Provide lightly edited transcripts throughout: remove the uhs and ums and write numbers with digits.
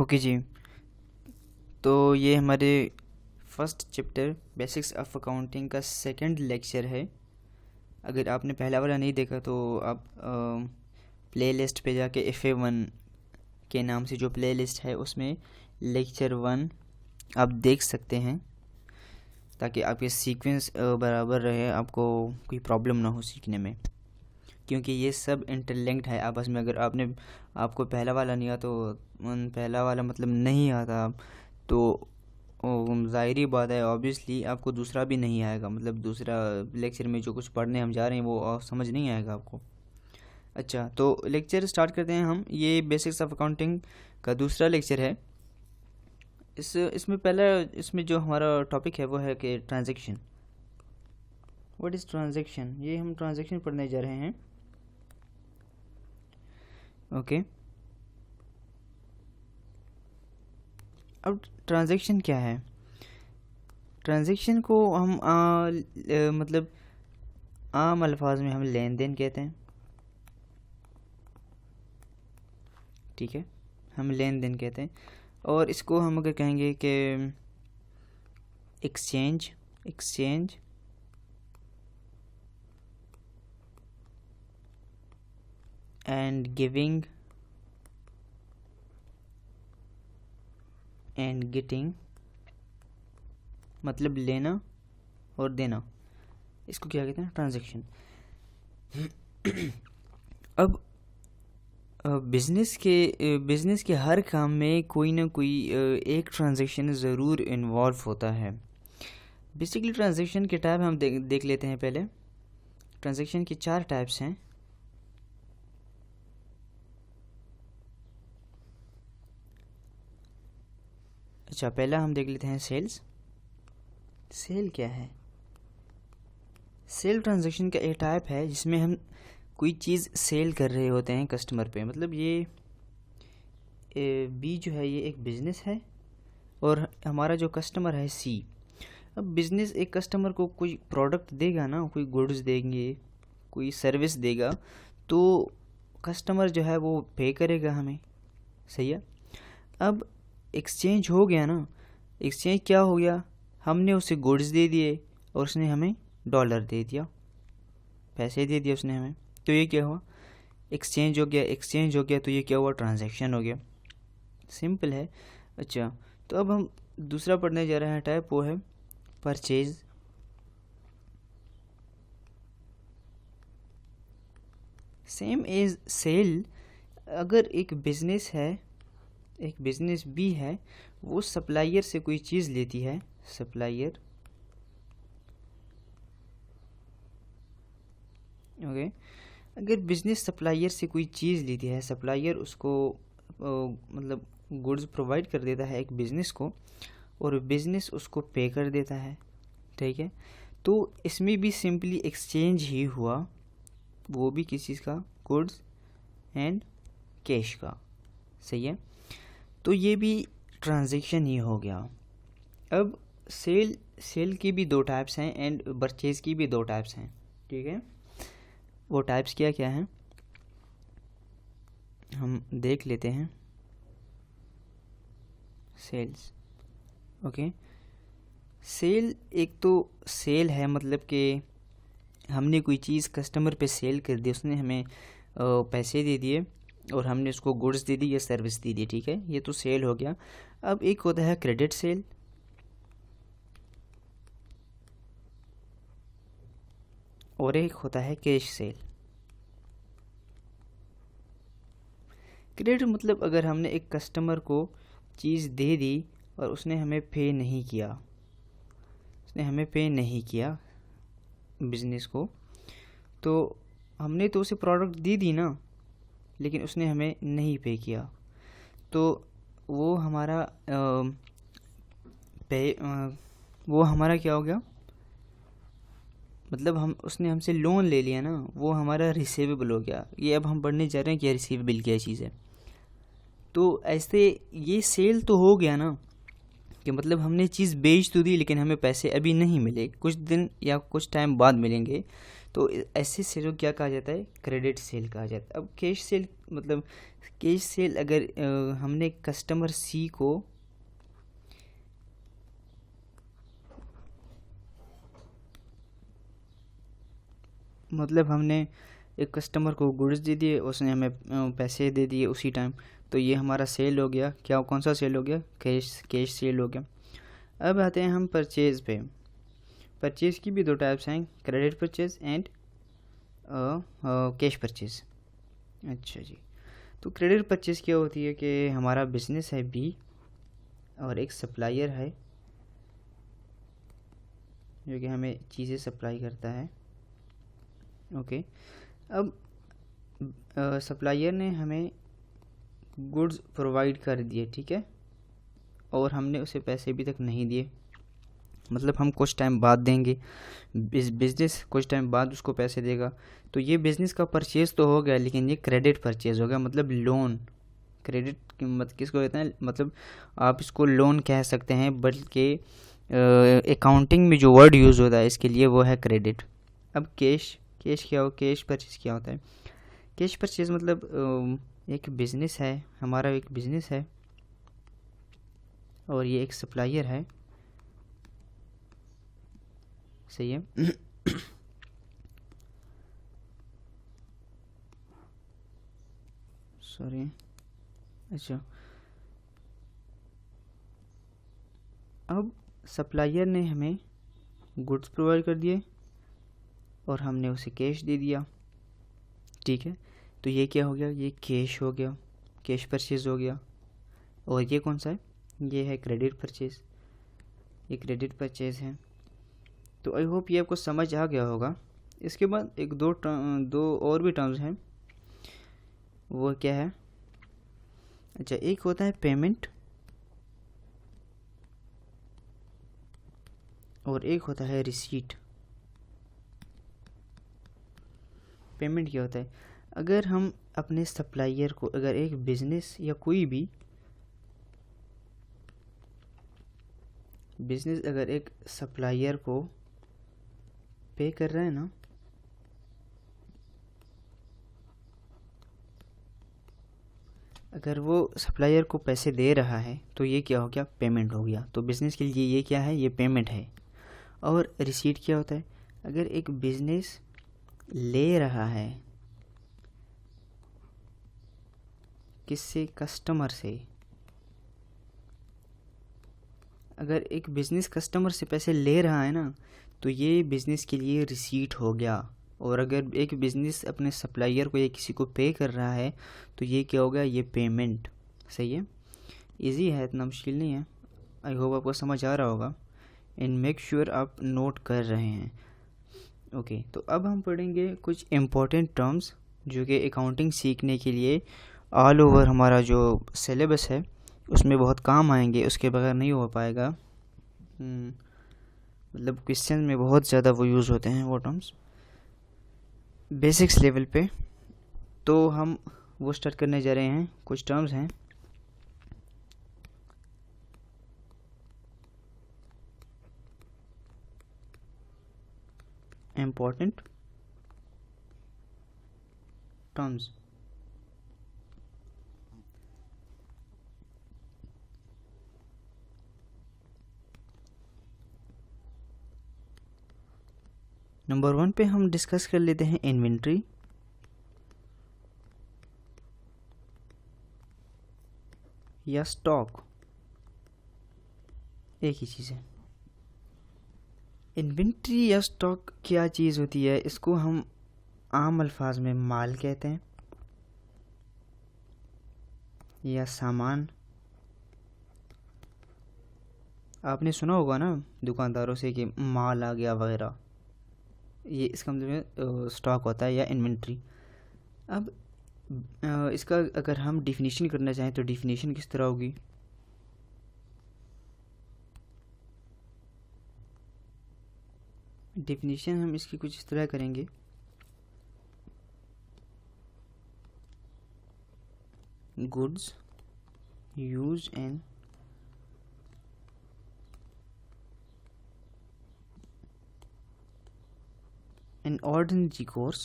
Okay जी। तो ये हमारे first chapter basics of accounting का सेकंड लेक्चर है। अगर आपने पहला वाला नहीं देखा तो आप प्लेलिस्ट पे जाके FA1 के नाम से जो प्लेलिस्ट है उसमें लेक्चर 1 आप देख सकते हैं, ताकि आपके सीक्वेंस बराबर रहे, आपको कोई प्रॉब्लम ना हो सीखने में, क्योंकि ये सब इंटरलिंक्ड है आपस में। अगर आपको पहला वाला नहीं आता तो पहला वाला मतलब नहीं आता तो ज़ाहिर ही बात है, ऑब्वियसली आपको दूसरा भी नहीं आएगा। मतलब दूसरा लेक्चर में जो कुछ पढ़ने हम जा रहे हैं वो समझ नहीं आएगा आपको। अच्छा, तो लेक्चर स्टार्ट करते हैं हम। ये बेसिक्स ऑफ अकाउंटिंग का दूसरा लेक्चर है। इसमें जो हमारा टॉपिक है वो है कि ट्रांजैक्शन। What is transaction? ये हम ट्रांजैक्शन पढ़ने जा रहे हैं। ओके, अब ट्रांजैक्शन क्या है? ट्रांजैक्शन को हम मतलब आम अल्फाज में हम लेन देन कहते हैं। ठीक है, हम लेन देन कहते हैं। और इसको हम अगर कहेंगे कि exchange and giving and getting, मतलब लेना और देना, इसको क्या कहते हैं? ट्रांजैक्शन। अब बिज़नेस के हर काम में कोई ना कोई एक ट्रांजैक्शन ज़रूर इन्वॉल्व होता है। बेसिकली ट्रांजैक्शन के टाइप हम देख लेते हैं पहले। ट्रांजैक्शन के 4 टाइप्स हैं। अच्छा, पहला हम देख लेते हैं सेल्स। सेल क्या है? सेल ट्रांजैक्शन का एक टाइप है जिसमें हम कोई चीज़ सेल कर रहे होते हैं कस्टमर पे। मतलब ये बी जो है ये एक बिज़नेस है और हमारा जो कस्टमर है सी। अब बिज़नेस एक कस्टमर को कोई प्रोडक्ट देगा ना, कोई गुड्स देंगे, कोई सर्विस देगा, तो कस्टमर जो है वो पे करेगा हमें। सही है। अब एक्सचेंज हो गया ना। एक्सचेंज क्या हो गया? हमने उसे गुड्स दे दिए और उसने हमें डॉलर दे दिया, पैसे दे दिए उसने हमें। तो ये क्या हुआ? एक्सचेंज हो गया। तो ये क्या हुआ? ट्रांजैक्शन हो गया। सिंपल है। अच्छा, तो अब हम दूसरा पढ़ने जा रहे हैं टाइप, वो है परचेज। Same as cell. अगर एक बिज़नेस है, एक बिज़नेस भी है, वो सप्लायर से कोई चीज़ लेती है, सप्लायर। ओके, अगर बिज़नेस सप्लायर से कोई चीज़ लेती है, सप्लायर उसको मतलब गुड्स प्रोवाइड कर देता है एक बिज़नेस को और बिज़नेस उसको पे कर देता है। ठीक है, तो इसमें भी सिंपली एक्सचेंज ही हुआ, वो भी किस चीज़ का? गुड्स एंड कैश का। सही है, तो ये भी ट्रांजैक्शन ही हो गया। अब सेल की भी 2 टाइप्स हैं एंड परचेज की भी 2 टाइप्स हैं। ठीक है, वो टाइप्स क्या क्या हैं हम देख लेते हैं। सेल्स। ओके, सेल एक तो सेल है, मतलब कि हमने कोई चीज़ कस्टमर पे सेल कर दी, उसने हमें पैसे दे दिए और हमने उसको गुड्स दे दी या सर्विस दे दी। ठीक है, ये तो सेल हो गया। अब एक होता है क्रेडिट सेल और एक होता है कैश सेल। क्रेडिट मतलब अगर हमने एक कस्टमर को चीज़ दे दी और उसने हमें पे नहीं किया बिज़नेस को, तो हमने तो उसे प्रोडक्ट दे दी ना, लेकिन उसने हमें नहीं पे किया, तो वो हमारा वो हमारा क्या हो गया? मतलब उसने हमसे लोन ले लिया ना, वो हमारा रिसीवेबल हो गया। ये अब हम पढ़ने जा रहे हैं कि रिसीवेबल क्या चीज़ है। तो ऐसे ये सेल तो हो गया ना, कि मतलब हमने चीज़ बेच तो दी लेकिन हमें पैसे अभी नहीं मिले, कुछ दिन या कुछ टाइम बाद मिलेंगे, तो ऐसे सेल को क्या कहा जाता है, क्रेडिट सेल कहा जाता है। अब कैश सेल मतलब कैश सेल अगर हमने कस्टमर सी को मतलब हमने एक कस्टमर को गुड्स दे दिए, उसने हमें पैसे दे दिए उसी टाइम, तो ये हमारा सेल हो गया। क्या कौन सा सेल हो गया, कैश सेल हो गया। अब आते हैं हम परचेज़ पे। परचेज़ की भी दो टाइप्स हैं, credit purchase and cash purchase. अच्छा जी, तो क्रेडिट परचेज़ क्या होती है कि हमारा बिजनेस है बी और एक सप्लायर है जो कि हमें चीज़ें सप्लाई करता है। ओके, अब सप्लायर ने हमें गुड्स प्रोवाइड कर दिए, ठीक है, और हमने उसे पैसे अभी तक नहीं दिए, मतलब हम कुछ टाइम बाद देंगे, बिजनेस कुछ टाइम बाद उसको पैसे देगा। तो ये बिज़नेस का परचेज़ तो हो गया, लेकिन ये क्रेडिट परचेज़ हो गया, मतलब लोन। क्रेडिट किसको कहते हैं, मतलब आप इसको लोन कह सकते हैं, बल्कि अकाउंटिंग में जो वर्ड यूज़ होता है इसके लिए वो है क्रेडिट। अब कैश कैश परचेज़ क्या होता है। कैश परचेज़ मतलब एक बिज़नेस है, हमारा एक बिज़नेस है और ये एक सप्लायर है, सही है। सॉरी, अच्छा, अब सप्लायर ने हमें गुड्स प्रोवाइड कर दिए और हमने उसे कैश दे दिया, ठीक है, तो ये क्या हो गया, ये कैश हो गया, कैश परचेज़ हो गया। और ये कौन सा है, ये है क्रेडिट परचेज़, ये क्रेडिट परचेज़ है। तो आई होप ये आपको समझ आ गया होगा। इसके बाद एक दो और भी टर्म्स हैं, वो क्या है, अच्छा, एक होता है पेमेंट और एक होता है रिसीट। पेमेंट क्या होता है, अगर हम अपने सप्लायर को, अगर एक बिज़नेस या कोई भी बिज़नेस अगर एक सप्लायर को पे कर रहा है ना, अगर वो सप्लायर को पैसे दे रहा है तो ये क्या हो गया, पेमेंट हो गया। तो बिज़नेस के लिए ये क्या है, ये पेमेंट है। और रिसीट क्या होता है, अगर एक बिज़नेस ले रहा है किससे, कस्टमर से, अगर एक बिज़नेस कस्टमर से पैसे ले रहा है ना, तो ये बिज़नेस के लिए रिसीट हो गया। और अगर एक बिज़नेस अपने सप्लायर को या किसी को पे कर रहा है तो ये क्या होगा, ये पेमेंट। सही है, इजी है, इतना मुश्किल नहीं है। आई होप आपको समझ आ रहा होगा एंड मेक श्योर आप नोट कर रहे हैं। ओके, तो अब हम पढ़ेंगे कुछ इम्पोर्टेंट टर्म्स जो कि अकाउंटिंग सीखने के लिए ऑल ओवर हमारा जो सिलेबस है उसमें बहुत काम आएंगे, उसके बगैर नहीं हो पाएगा। मतलब क्वेश्चन में बहुत ज़्यादा वो यूज़ होते हैं वो टर्म्स बेसिक्स लेवल पे। तो हम वो स्टार्ट करने जा रहे हैं, कुछ टर्म्स हैं। इम्पोर्टेंट टर्म्स, नंबर 1 पे हम डिस्कस कर लेते हैं इन्वेंट्री। या स्टॉक, एक ही चीज़ है। इन्वेंट्री या स्टॉक क्या चीज़ होती है, इसको हम आम अल्फाज में माल कहते हैं या सामान। आपने सुना होगा ना दुकानदारों से कि माल आ गया वगैरह, ये इसका मतलब स्टॉक होता है या इन्वेंट्री। अब इसका अगर हम डिफिनीशन करना चाहें तो डिफिनीशन किस तरह होगी, डिफिनीशन हम इसकी कुछ इस तरह करेंगे, goods use and an ordinary course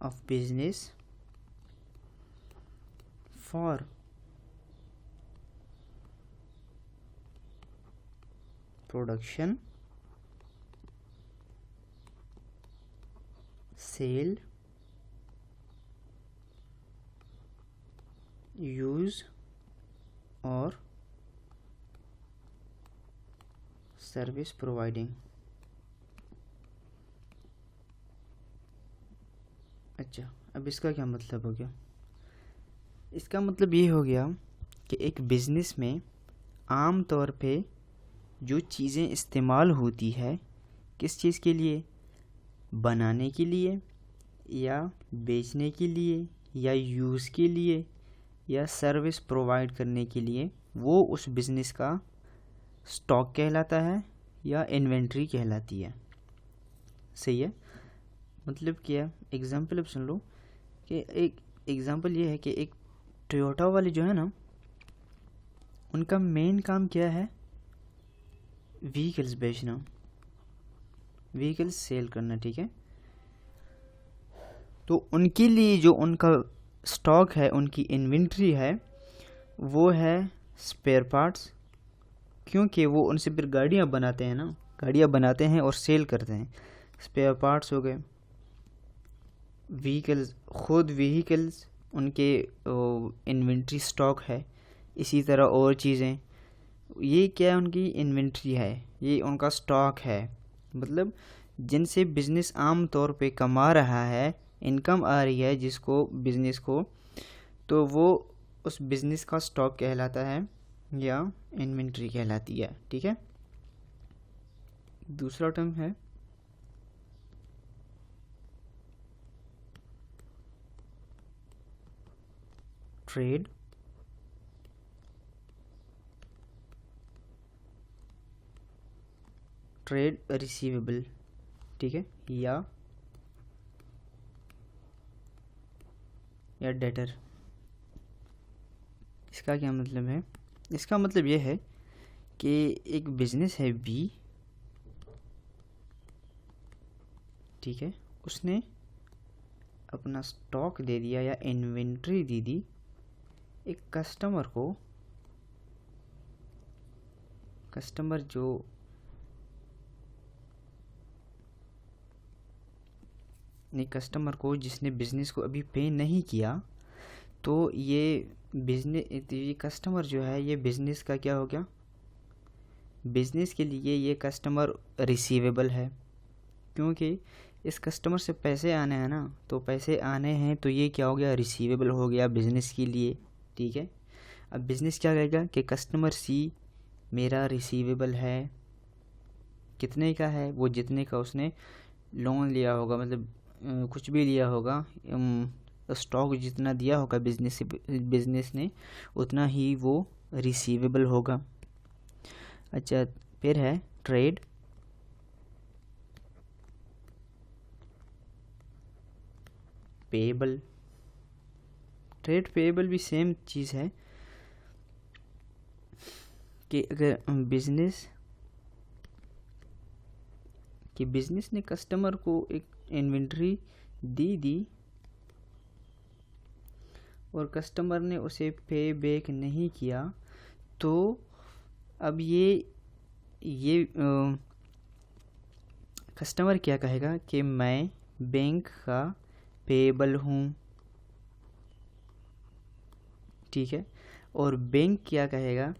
of business for production, sale, use or service providing. अच्छा, अब इसका क्या मतलब हो गया? इसका मतलब ये हो गया कि एक बिज़नेस में आम तौर पे जो चीज़ें इस्तेमाल होती है किस चीज़ के लिए, बनाने के लिए या बेचने के लिए या यूज़ के लिए या सर्विस प्रोवाइड करने के लिए, वो उस बिज़नेस का स्टॉक कहलाता है या इन्वेंट्री कहलाती है। सही है। मतलब क्या, एग्जांपल अब सुन लो कि एक एग्जांपल ये है कि एक टोयोटा वाले जो है ना, उनका मेन काम क्या है? व्हीकल्स बेचना, व्हीकल्स सेल करना। ठीक है, तो उनके लिए जो उनका स्टॉक है, उनकी इन्वेंट्री है, वो है स्पेयर पार्ट्स, क्योंकि वो उनसे फिर गाड़ियाँ बनाते हैं ना, गाड़ियाँ बनाते हैं और सेल करते हैं। स्पेयर पार्ट्स हो गए, व्हीकल्स, खुद व्हीकल्स उनके इन्वेंट्री स्टॉक है। इसी तरह और चीज़ें, ये क्या उनकी इन्वेंट्री है, ये उनका स्टॉक है। मतलब जिनसे बिज़नेस आम तौर पे कमा रहा है, इनकम आ रही है जिसको, बिज़नेस को, तो वो उस बिज़नेस का स्टॉक कहलाता है या इन्वेंट्री कहलाती है। ठीक है। दूसरा टर्म है ट्रेड, ट्रेड रिसीवेबल। ठीक है, या डेटर। इसका क्या मतलब है? इसका मतलब ये है कि एक बिज़नेस है बी, ठीक है, उसने अपना स्टॉक दे दिया या इन्वेंट्री दे दी एक कस्टमर को। कस्टमर जो कस्टमर को जिसने बिज़नेस को अभी पे नहीं किया, तो ये कस्टमर जो है, ये बिज़नेस का क्या हो गया? बिज़नेस के लिए ये कस्टमर रिसीवेबल है, क्योंकि इस कस्टमर से पैसे आने हैं ना, तो पैसे आने हैं तो ये क्या हो गया? रिसीवेबल हो गया बिज़नेस के लिए। ठीक है। अब बिज़नेस क्या कहेगा कि कस्टमर सी मेरा रिसीवेबल है, कितने का है? वो जितने का उसने लोन लिया होगा, मतलब कुछ भी लिया होगा, स्टॉक जितना दिया होगा बिज़नेस ने, उतना ही वो रिसीवेबल होगा। अच्छा, फिर है ट्रेड, पेएबल। ट्रेड पेएबल भी सेम चीज़ है कि अगर बिज़नेस ने कस्टमर को एक इन्वेंट्री दी और कस्टमर ने उसे पे बैक नहीं किया, तो अब ये कस्टमर क्या कहेगा कि मैं बैंक का पेएबल हूँ। ठीक है। और बैंक क्या कहेगा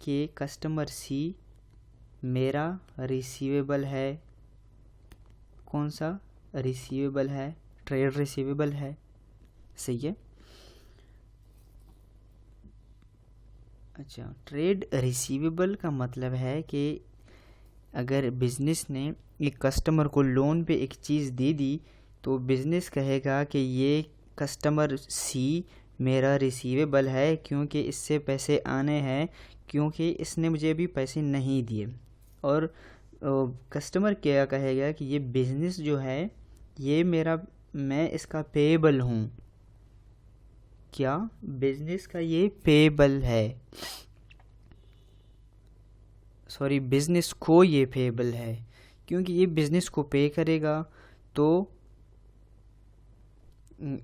कि कस्टमर सी मेरा रिसीवेबल है। कौन सा रिसीवेबल है? ट्रेड रिसीवेबल है। सही है। अच्छा, ट्रेड रिसीवेबल का मतलब है कि अगर बिज़नेस ने एक कस्टमर को लोन पे एक चीज़ दे दी, तो बिज़नेस कहेगा कि ये कस्टमर सी मेरा रिसीवेबल है, क्योंकि इससे पैसे आने हैं, क्योंकि इसने मुझे अभी पैसे नहीं दिए। और कस्टमर क्या कहेगा कि ये बिज़नेस जो है, ये मैं इसका पेएबल हूँ। क्या? बिज़नेस का ये पेएबल है। सॉरी बिजनेस को ये पेएबल है, क्योंकि ये बिजनेस को पे करेगा तो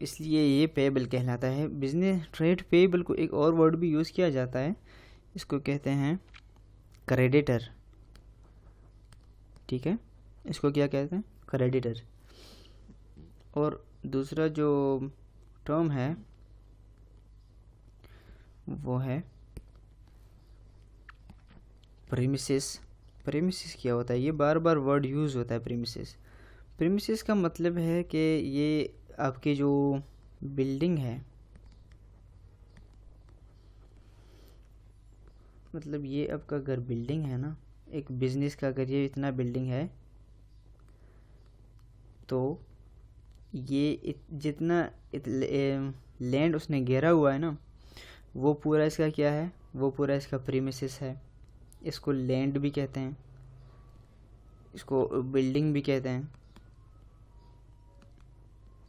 इसलिए ये पेएबल कहलाता है। बिजनेस ट्रेड पेएबल को एक और वर्ड भी यूज़ किया जाता है, इसको कहते हैं क्रेडिटर। ठीक है, इसको क्या कहते हैं? क्रेडिटर। और दूसरा जो टर्म है वो है प्रीमिसेस। प्रीमिसेस क्या होता है? ये बार बार वर्ड यूज़ होता है प्रीमिसेस। प्रीमिसेस का मतलब है कि ये आपकी जो बिल्डिंग है, मतलब ये आपका अगर बिल्डिंग है ना, एक बिजनेस का अगर ये इतना बिल्डिंग है तो ये जितना लैंड उसने घेरा हुआ है ना, वो पूरा इसका क्या है? वो पूरा इसका प्रीमिसेस है। इसको लैंड भी कहते हैं, इसको बिल्डिंग भी कहते हैं,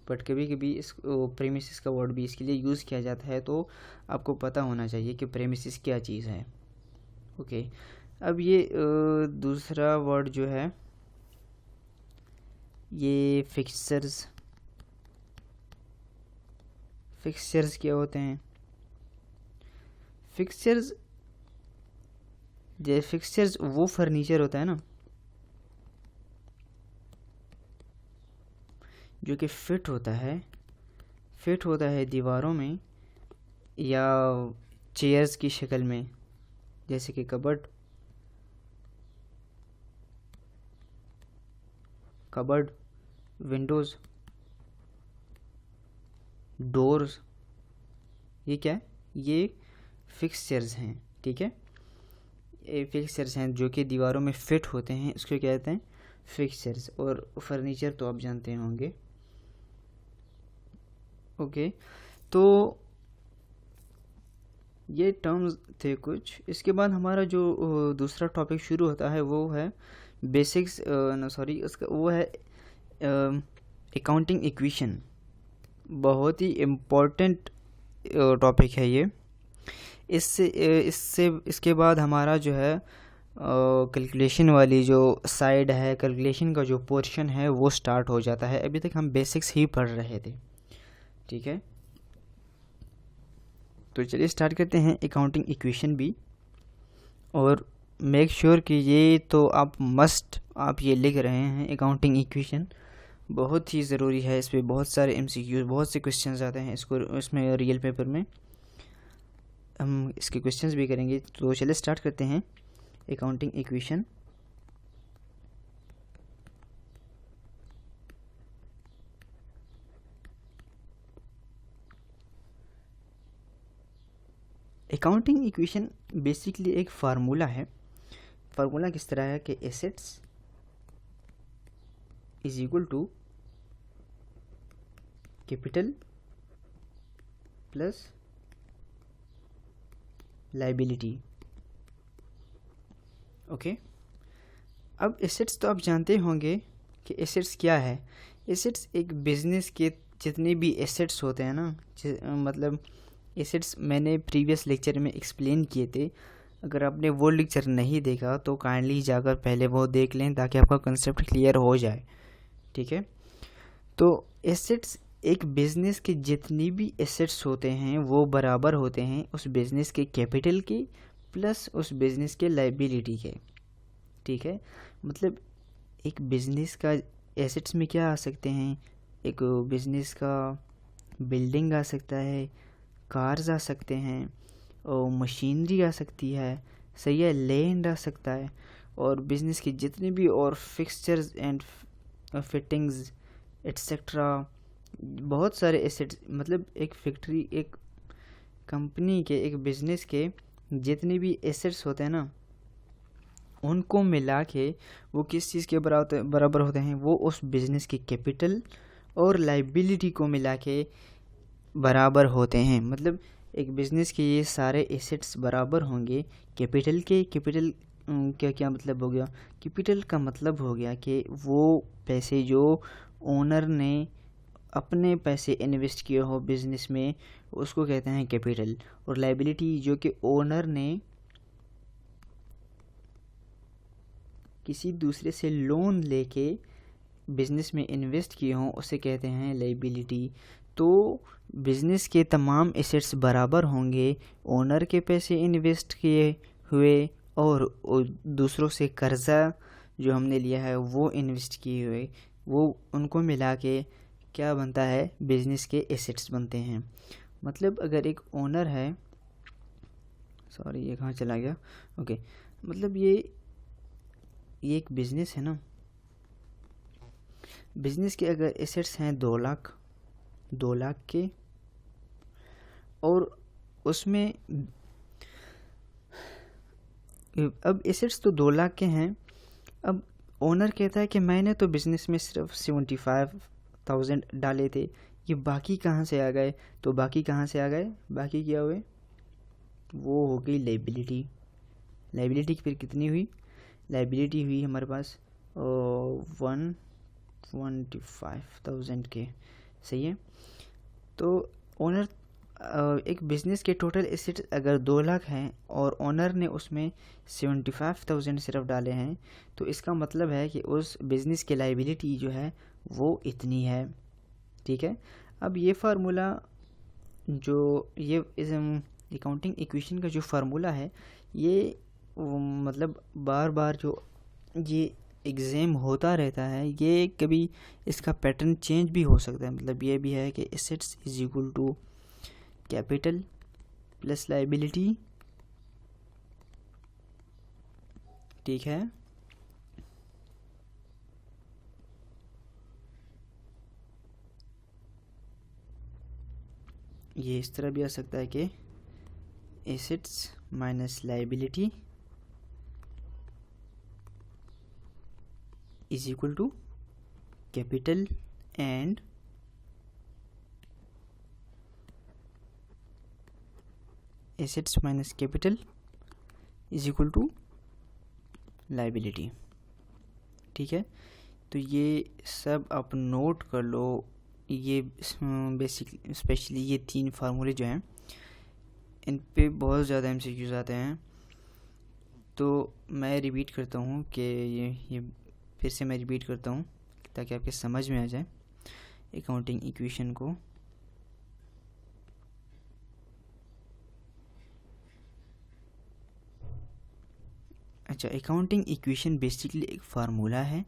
बट कभी कभी इस प्रीमिसेस का वर्ड भी इसके लिए यूज़ किया जाता है। तो आपको पता होना चाहिए कि प्रीमिसेस क्या चीज़ है। ओके, अब ये दूसरा वर्ड जो है ये फिक्सचर्स। फिक्सचर्स क्या होते हैं? फिक्सचर्स वो फर्नीचर होता है ना जो कि फिट होता है दीवारों में या चेयर्स की शक्ल में, जैसे कि कबर्ड, विंडोज़, डोर्स। ये क्या है? ये फिक्सचर्स हैं। ठीक है, ये फिक्सचर्स हैं जो कि दीवारों में फिट होते हैं, इसको क्या कहते हैं? फिक्सचर्स। और फर्नीचर तो आप जानते होंगे। ओके, तो ये टर्म्स थे कुछ। इसके बाद हमारा जो दूसरा टॉपिक शुरू होता है वो है बेसिक्स, उसका वो है अकाउंटिंग इक्वेशन। बहुत ही इम्पोर्टेंट टॉपिक है ये। इसके बाद हमारा जो है कैलकुलेशन वाली जो साइड है, कैलकुलेशन का जो पोर्शन है वो स्टार्ट हो जाता है। अभी तक हम बेसिक्स ही पढ़ रहे थे। ठीक है, तो चलिए स्टार्ट करते हैं अकाउंटिंग इक्वेशन भी। और मेक श्योर कि ये तो आप ये लिख रहे हैं। अकाउंटिंग इक्वेशन बहुत ही ज़रूरी है, इस पर बहुत सारे MCQs, बहुत से क्वेश्चंस आते हैं इसमें रियल पेपर में हम इसके क्वेश्चंस भी करेंगे। तो चलिए स्टार्ट करते हैं accounting equation. Accounting equation basically एक फार्मूला है। फार्मूला किस तरह है कि assets is equal to capital plus liability. Okay, अब एसेट्स तो आप जानते होंगे कि एसेट्स क्या है। एसेट्स एक बिजनेस के जितने भी एसेट्स होते हैं ना, मतलब एसेट्स मैंने प्रीवियस लेक्चर में एक्सप्लेन किए थे। अगर आपने वो लेक्चर नहीं देखा तो काइंडली जाकर पहले वो देख लें ताकि आपका कंसेप्ट क्लियर हो जाए। ठीक है, तो एसेट्स एक बिज़नेस के जितनी भी एसेट्स होते हैं वो बराबर होते हैं उस बिज़नेस के कैपिटल के प्लस उस बिज़नेस के लाइबिलिटी के। ठीक है, मतलब एक बिज़नेस का एसेट्स में क्या आ सकते हैं? एक बिज़नेस का बिल्डिंग आ सकता है, कार्स आ सकते हैं, और मशीनरी आ सकती है, सही है, लैंड आ सकता है, और बिज़नेस के जितने भी और फिक्सचर्स एंड फिटिंग्स एट्सेट्रा, बहुत सारे एसेट्स। मतलब एक फैक्ट्री, एक कंपनी के, एक बिज़नेस के जितने भी एसेट्स होते हैं ना, उनको मिला के वो किस चीज़ के बराबर होते हैं? वो उस बिज़नेस की कैपिटल और लाइबिलिटी को मिला के बराबर होते हैं। मतलब एक बिज़नेस के ये सारे एसेट्स बराबर होंगे कैपिटल के। कैपिटल क्या मतलब हो गया? कैपिटल का मतलब हो गया कि वो पैसे जो ओनर ने अपने पैसे इन्वेस्ट किए हो बिज़नेस में, उसको कहते हैं कैपिटल। और लाइबिलिटी जो कि ओनर ने किसी दूसरे से लोन लेके बिज़नेस में इन्वेस्ट किए हों उसे कहते हैं लाइबिलिटी। तो बिज़नेस के तमाम एसेट्स बराबर होंगे, ओनर के पैसे इन्वेस्ट किए हुए और दूसरों से कर्ज़ा जो हमने लिया है वो इन्वेस्ट किए हुए, वो उनको मिला के क्या बनता है, बिज़नेस के एसेट्स बनते हैं। मतलब अगर एक ओनर है, सॉरी ये कहाँ चला गया, ओके, मतलब ये एक बिज़नेस है ना, बिज़नेस के अगर एसेट्स हैं 2 लाख के, और उसमें अब एसेट्स तो 2 लाख के हैं। अब ओनर कहता है कि मैंने तो बिज़नेस में सिर्फ 75,000 डाले थे, ये बाकी कहाँ से आ गए, तो बाकी कहाँ से आ गए, बाकी क्या हुए, वो हो गई लाइबिलिटी। लाइबिलिटी फिर कितनी हुई, लाइबिलिटी हुई हमारे पास 125,000 के, सही है। तो ओनर एक बिज़नेस के टोटल एसेट अगर 2 लाख हैं और ओनर ने उसमें 75,000 सिर्फ डाले हैं, तो इसका मतलब है कि उस बिज़नेस की लाइबिलिटी जो है वो इतनी है, ठीक है। अब ये फार्मूला जो ये इस अकाउंटिंग इक्वेशन का जो फार्मूला है, ये मतलब बार बार जो ये एग्ज़ाम होता रहता है, ये कभी इसका पैटर्न चेंज भी हो सकता है। मतलब ये भी है कि assets is equal to capital plus liability, ठीक है। ये इस तरह भी आ सकता है कि assets minus liability is equal to capital and assets minus capital is equal to liability, ठीक है। तो ये सब आप नोट कर लो। ये बेसिकली स्पेशली ये 3 फार्मूले जो हैं, इन पे बहुत ज़्यादा एमसीक्यूज़ आते हैं। तो मैं रिपीट करता हूँ कि ये फिर से मैं रिपीट करता हूँ ताकि आपके समझ में आ जाए अकाउंटिंग इक्वेशन को। अच्छा, अकाउंटिंग इक्वेशन बेसिकली एक फार्मूला है,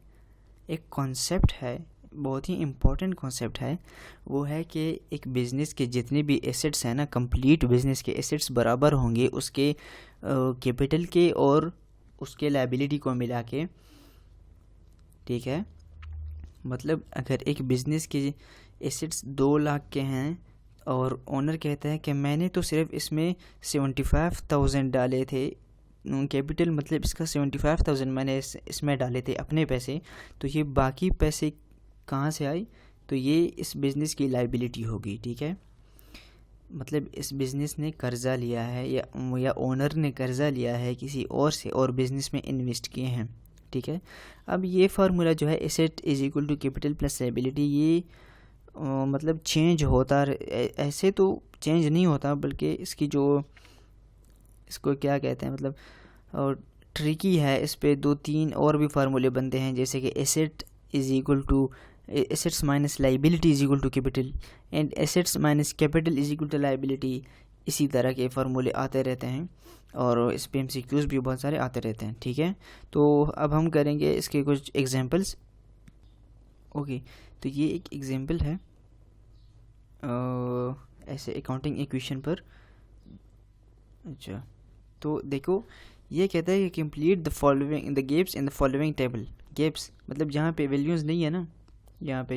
एक कॉन्सेप्ट है, बहुत ही इम्पोर्टेंट कॉन्सेप्ट है। वो है कि एक बिज़नेस के जितने भी एसेट्स हैं ना, कंप्लीट बिज़नेस के एसेट्स बराबर होंगे उसके कैपिटल के और उसके लायबिलिटी को मिला के, ठीक है। मतलब अगर एक बिज़नेस के एसेट्स 2 लाख के हैं और ओनर कहता है कि मैंने तो सिर्फ इसमें 75,000 डाले थे, कैपिटल मतलब इसका 75,000 मैंने इसमें डाले थे अपने पैसे, तो ये बाकी पैसे कहाँ से आए, तो ये इस बिज़नेस की लायबिलिटी होगी, ठीक है। मतलब इस बिज़नेस ने कर्ज़ा लिया है या ओनर ने कर्ज़ा लिया है किसी और से और बिज़नेस में इन्वेस्ट किए हैं, ठीक है। अब ये फार्मूला जो है asset is equal to capital plus liability, ये मतलब चेंज होता ऐसे तो चेंज नहीं होता, बल्कि इसकी जो इसको क्या कहते हैं, मतलब और ट्रिकी है, इस पे 2-3 और भी फार्मूले बनते हैं, जैसे कि asset is equal to assets minus liability is equal to capital and assets minus capital is equal to liability. इसी तरह के फार्मूले आते रहते हैं और इस पे एमसीक्यूज़ भी बहुत सारे आते रहते हैं, ठीक है। तो अब हम करेंगे इसके कुछ एग्जांपल्स। ओके, तो ये एक एग्जांपल है ऐसे अकाउंटिंग इक्वेशन पर। अच्छा, तो देखो ये कहता है कि complete the following the gaps in the following table. Gaps मतलब जहाँ पे वैल्यूज़ नहीं है ना, यहाँ पे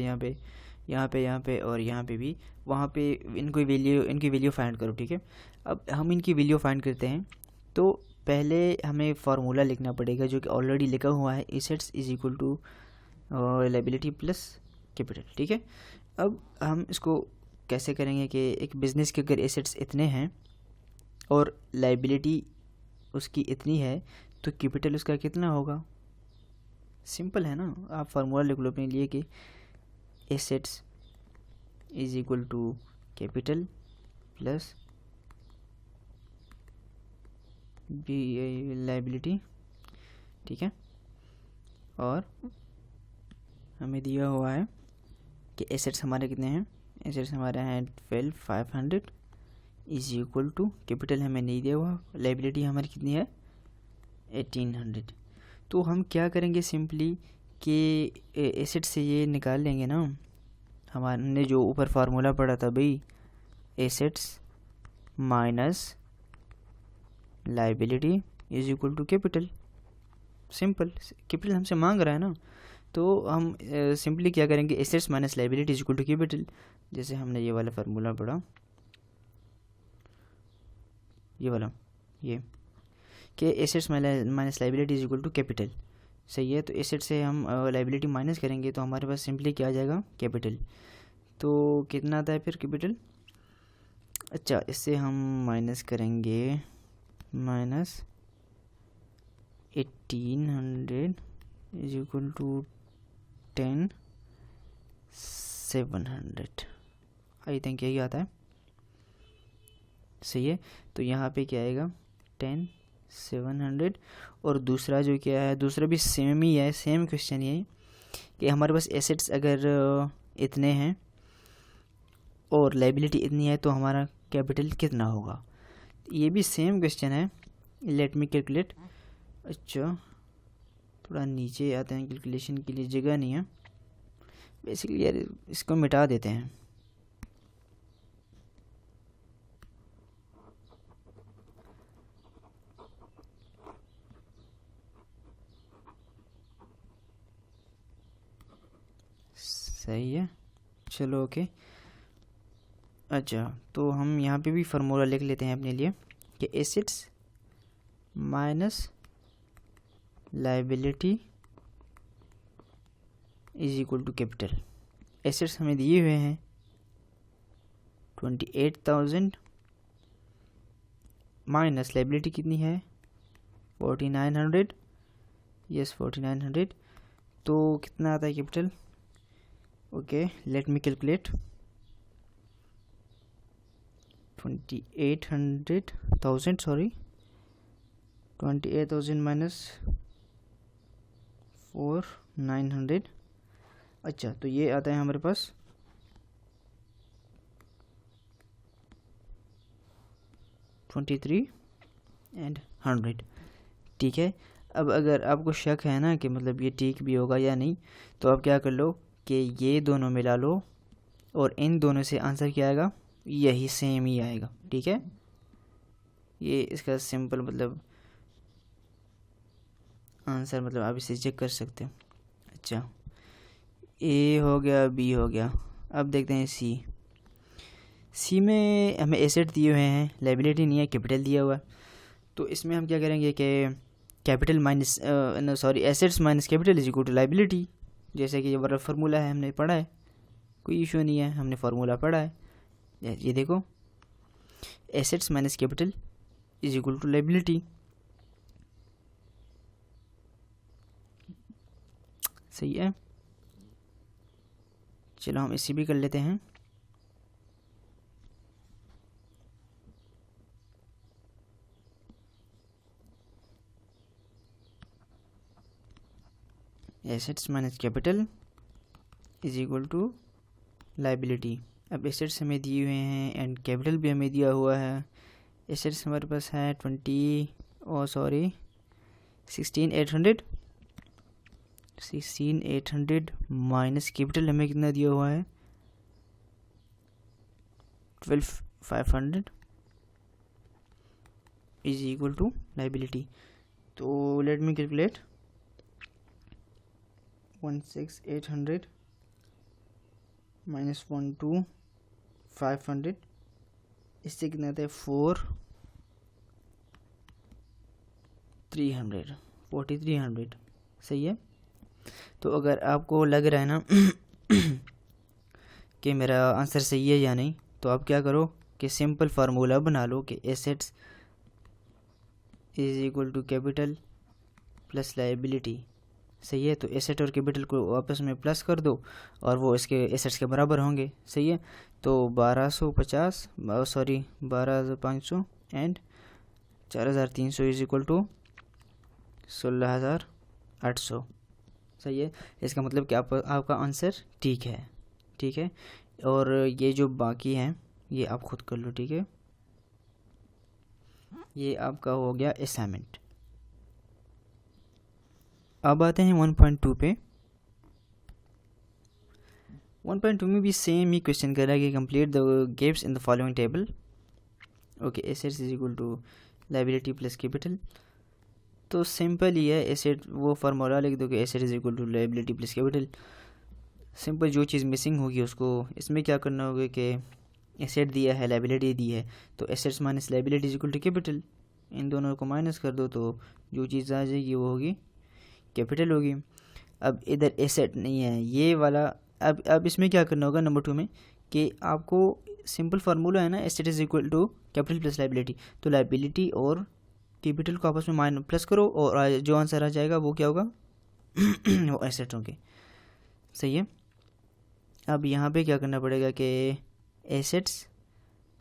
और यहाँ पे भी, वहाँ पे इनकी वैल्यू फाइंड करो, ठीक है। अब हम इनकी वैल्यू फाइंड करते हैं, तो पहले हमें फार्मूला लिखना पड़ेगा जो कि ऑलरेडी लिखा हुआ है, assets is equal to liability plus capital, ठीक है। अब हम इसको कैसे करेंगे कि एक बिज़नेस के अगर एसेट्स इतने हैं और लायबिलिटी उसकी इतनी है, तो कैपिटल उसका कितना होगा। सिंपल है ना, आप फार्मूला लिख लो अपने लिए कि assets is equal to capital plus liability, ठीक है। और हमें दिया हुआ है कि एसेट्स हमारे कितने हैं, एसेट्स हमारे हैं 12,500 इज इक्वल टू, कैपिटल हमें नहीं दिया हुआ, लाइबिलिटी हमारी कितनी है 1800। तो हम क्या करेंगे सिंपली कि एसेट से ये निकाल लेंगे ना, हमारे जो ऊपर फार्मूला पड़ा था भाई, assets minus liability is equal to capital. Simple, capital हमसे मांग रहा है ना, तो हम सिंपली क्या करेंगे, assets minus liability is equal to capital. जैसे हमने ये वाला फार्मूला पढ़ा, ये वाला, ये कि assets minus liability is equal to capital, सही है। तो एसेट से हम लाइबिलिटी माइनस करेंगे तो हमारे पास सिंपली क्या आ जाएगा, कैपिटल। तो कितना आता है फिर कैपिटल, अच्छा इससे हम माइनस करेंगे, minus 1800 is equal to 10,700, I think यही आता है, सही है। तो यहाँ पे क्या आएगा 10,700। और दूसरा जो क्या है, दूसरा भी सेम ही है, सेम क्वेश्चन ही है कि हमारे पास एसेट्स अगर इतने हैं और लाइबिलिटी इतनी है तो हमारा कैपिटल कितना होगा। ये भी सेम क्वेश्चन है, लेट मी कैलकुलेट। अच्छा थोड़ा नीचे आते हैं, कैलकुलेशन के लिए जगह नहीं है, बेसिकली यार इसको मिटा देते हैं। सही है, चलो ओके। अच्छा तो हम यहाँ पे भी फार्मूला लिख लेते हैं अपने लिए कि assets minus liability is equal to capital. Assets हमें दिए हुए हैं 28,000 माइनस लाइबिलिटी कितनी है 4,900, यस 4,900। तो कितना आता है capital, okay let me calculate. 28,000 sorry, 28,000 minus 4,900, अच्छा तो ये आता है हमारे पास 23,100, ठीक है। अब अगर आपको शक है ना कि मतलब ये ठीक भी होगा या नहीं, तो आप क्या कर लो कि ये दोनों मिला लो और इन दोनों से आंसर क्या आएगा, यही सेम ही आएगा, ठीक है। ये इसका सिंपल मतलब आंसर, मतलब आप इसे चेक कर सकते हो। अच्छा ए हो गया, बी हो गया, अब देखते हैं सी। सी में हमें एसेट दिए हुए हैं, लाइबिलिटी नहीं है, कैपिटल दिया हुआ है। तो इसमें हम क्या करेंगे कि capital minus sorry assets minus capital is equal to liability, जैसे कि ये वाला फार्मूला है, हमने पढ़ा है, कोई इशू नहीं है, हमने फार्मूला पढ़ा है। ये देखो assets minus capital is equal to liability, सही है। चलो हम इसी भी कर लेते हैं। Assets minus capital is equal to liability. अब एसेट्स हमें दिए हुए हैं एंड कैपिटल भी हमें दिया हुआ है। एसेट्स हमारे पास है 16,800 माइनस कैपिटल हमें कितना दिया हुआ है 12,500 इज इक्वल टू लाइबिलिटी। तो लेट मी कैलकुलेट 16,800 माइनस 12,500, इससे कितना आता है 4,300, सही है। तो अगर आपको लग रहा है ना कि मेरा आंसर सही है या नहीं, तो आप क्या करो कि सिंपल फार्मूला बना लो कि assets is equal to capital plus liability, सही है। तो एसेट और कैपिटल को आपस में प्लस कर दो और वो इसके एसेट्स के बराबर होंगे, सही है। तो 12,500 एंड 4,300 इज इक्वल टू 16,800, सही है, इसका मतलब कि आपका आंसर ठीक है। ठीक है, और ये जो बाकी हैं ये आप खुद कर लो। ठीक है, ये आपका हो गया असाइनमेंट। अब आते हैं 1.2 पे। 1.2 में भी सेम ही क्वेश्चन कर रहा है कि complete the gaps in the following table. Okay, assets is equal to liability plus capital. तो सिंपल ही है, एसेट वो फार्मूला लिख दो कि asset is equal to liability plus capital. Simple, जो चीज़ मिसिंग होगी उसको इसमें क्या करना होगा कि एसेट दिया है, लायबिलिटी दी है, तो assets minus liability is equal to capital. इन दोनों को माइनस कर दो तो जो चीज़ आ जाएगी वो होगी कैपिटल होगी। अब इधर एसेट नहीं है ये वाला। अब इसमें क्या करना होगा नंबर 2 में कि आपको सिंपल फार्मूला है ना, asset is equal to capital plus liability. तो लायबिलिटी और कैपिटल को आपस में माइनस प्लस करो और जो आंसर आ जाएगा वो क्या होगा वो एसेट होंगे। सही है, अब यहाँ पे क्या करना पड़ेगा कि एसेट्स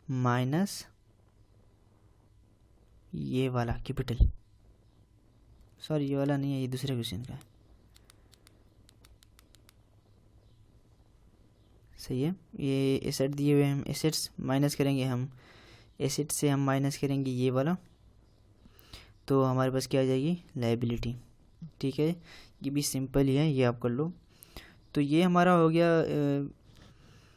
माइनस ये वाला कैपिटल, सॉरी ये वाला नहीं है, ये दूसरे क्वेश्चन का है। सही है, ये एसेट दिए हुए हम एसेट्स माइनस करेंगे, हम एसेट से हम माइनस करेंगे ये वाला, तो हमारे पास क्या आ जाएगी लायबिलिटी। ठीक है, ये भी सिंपल ही है, ये आप कर लो। तो ये हमारा हो गया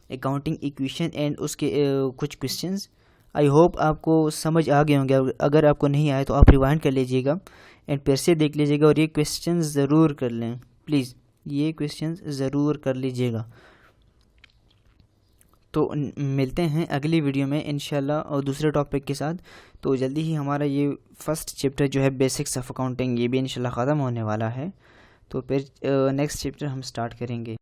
अकाउंटिंग इक्वेशन एंड उसके कुछ क्वेश्चंस। आई होप आपको समझ आ गए होंगे। अगर आपको नहीं आए तो आप रिवाइंड कर लीजिएगा एंड फिर से देख लीजिएगा और ये क्वेश्चंस ज़रूर कर लें प्लीज़, ये क्वेश्चंस ज़रूर कर लीजिएगा। तो मिलते हैं अगली वीडियो में इंशाल्लाह और दूसरे टॉपिक के साथ। तो जल्दी ही हमारा ये फर्स्ट चैप्टर जो है बेसिक्स ऑफ अकाउंटिंग ये भी इंशाल्लाह ख़त्म होने वाला है। तो फिर नेक्स्ट चैप्टर हम स्टार्ट करेंगे।